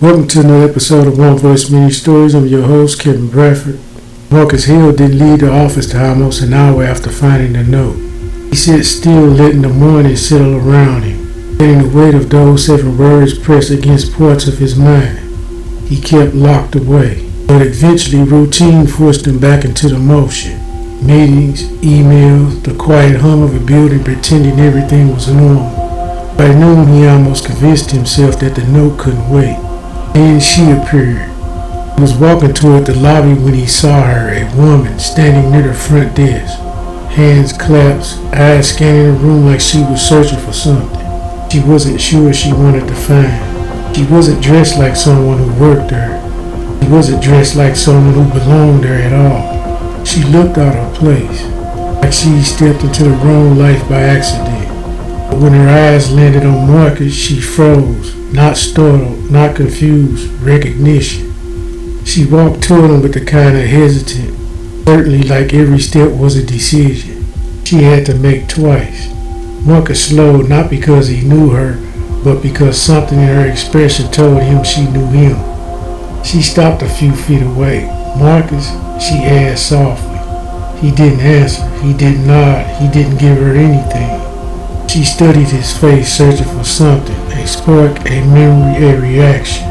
Welcome to another episode of One Voice Mini Stories. I'm your host, Kevin Bradford. Marcus Hill didn't leave the office till almost an hour after finding the note. He sat still, letting the morning settle around him, letting the weight of those 7 words press against parts of his mind he kept locked away. But eventually routine forced him back into the motion. Meetings, emails, the quiet hum of a building pretending everything was normal. By noon he almost convinced himself that the note couldn't wait. Then she appeared. He was walking toward the lobby when he saw her, a woman, standing near the front desk. Hands clasped, eyes scanning the room like she was searching for something she wasn't sure she wanted to find. She wasn't dressed like someone who worked there. She wasn't dressed like someone who belonged there at all. She looked out of place, like she stepped into the wrong life by accident. But when her eyes landed on Marcus, she froze, not startled, not confused, recognition. She walked toward him with the kind of hesitant, certainly like every step was a decision she had to make twice. Marcus slowed, not because he knew her, but because something in her expression told him she knew him. She stopped a few feet away. "Marcus?" she asked softly. He didn't answer. He didn't nod. He didn't give her anything. She studied his face, searching for something, a spark, a memory, a reaction.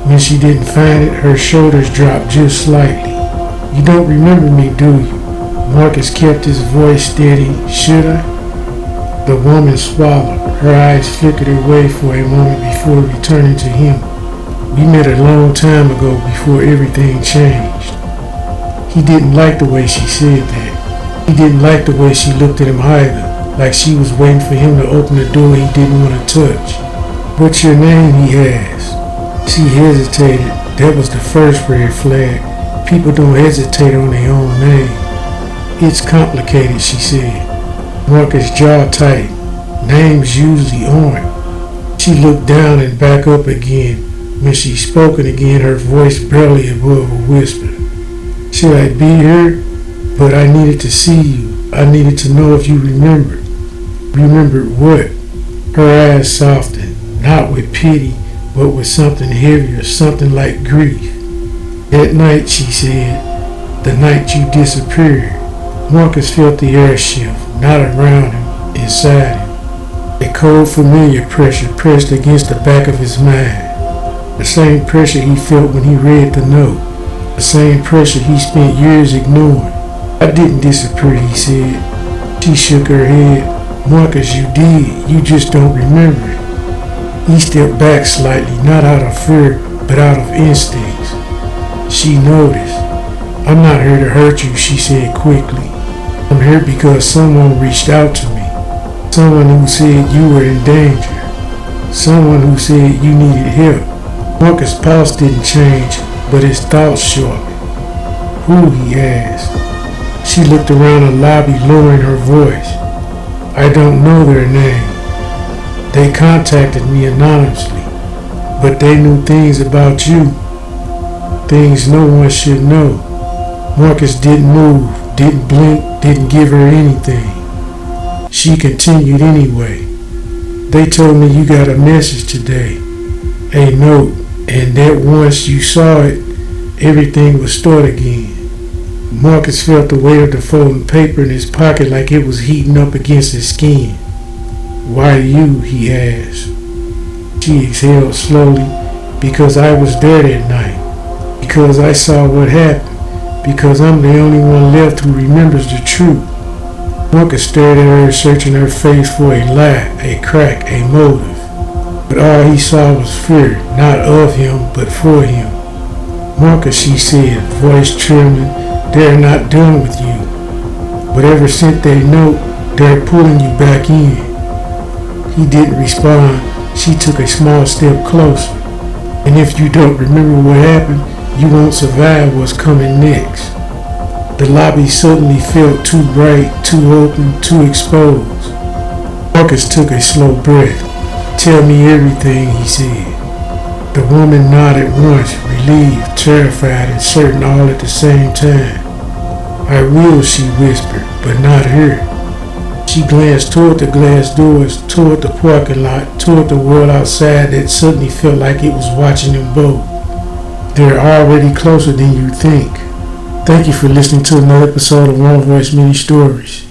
When she didn't find it, her shoulders dropped just slightly. "You don't remember me, do you?" Marcus kept his voice steady. "Should I?" The woman swallowed. Her eyes flickered away for a moment before returning to him. "We met a long time ago before everything changed." He didn't like the way she said that. He didn't like the way she looked at him either, like she was waiting for him to open the door he didn't want to touch. "What's your name?" he asked. She hesitated. That was the first red flag. People don't hesitate on their own name. "It's complicated," she said. Marcus' jaw tightened. "Names usually aren't." She looked down and back up again. When she spoke again, her voice barely above a whisper. "Should I be here? But I needed to see you. I needed to know if you remembered." "Remembered what?" Her eyes softened, not with pity, but with something heavier, something like grief. "That night," she said, "the night you disappeared." Marcus felt the air shift, not around him, inside him. A cold, familiar pressure pressed against the back of his mind. The same pressure he felt when he read the note. The same pressure he spent years ignoring. "I didn't disappear," he said. She shook her head. "Marcus, you did. You just don't remember it." He stepped back slightly, not out of fear, but out of instincts. She noticed. "I'm not here to hurt you," she said quickly. "I'm here because someone reached out to me. Someone who said you were in danger. Someone who said you needed help." Marcus' pulse didn't change, but his thoughts sharpened. "Who?" he asked. She looked around the lobby, lowering her voice. "I don't know their name. They contacted me anonymously, but they knew things about you. Things no one should know." Marcus didn't move, didn't blink, didn't give her anything. She continued anyway. "They told me you got a message today. A note, and that once you saw it, everything would start again." Marcus felt the weight of the folding paper in his pocket like it was heating up against his skin. "Why you?" he asked. She exhaled slowly. "Because I was there that night. Because I saw what happened. Because I'm the only one left who remembers the truth." Marcus stared at her, searching her face for a lie, a crack, a motive. But all he saw was fear, not of him, but for him. "Marcus," she said, voice trembling, "they're not done with you. Whatever sent that note, they're pulling you back in." He didn't respond. She took a small step closer. "And if you don't remember what happened, you won't survive what's coming next." The lobby suddenly felt too bright, too open, too exposed. Marcus took a slow breath. "Tell me everything," he said. The woman nodded once, relieved, terrified, and certain all at the same time. "I will," she whispered, "but not here." She glanced toward the glass doors, toward the parking lot, toward the world outside that suddenly felt like it was watching them both. They're already closer than you think. Thank you for listening to another episode of One Voice Mini Stories.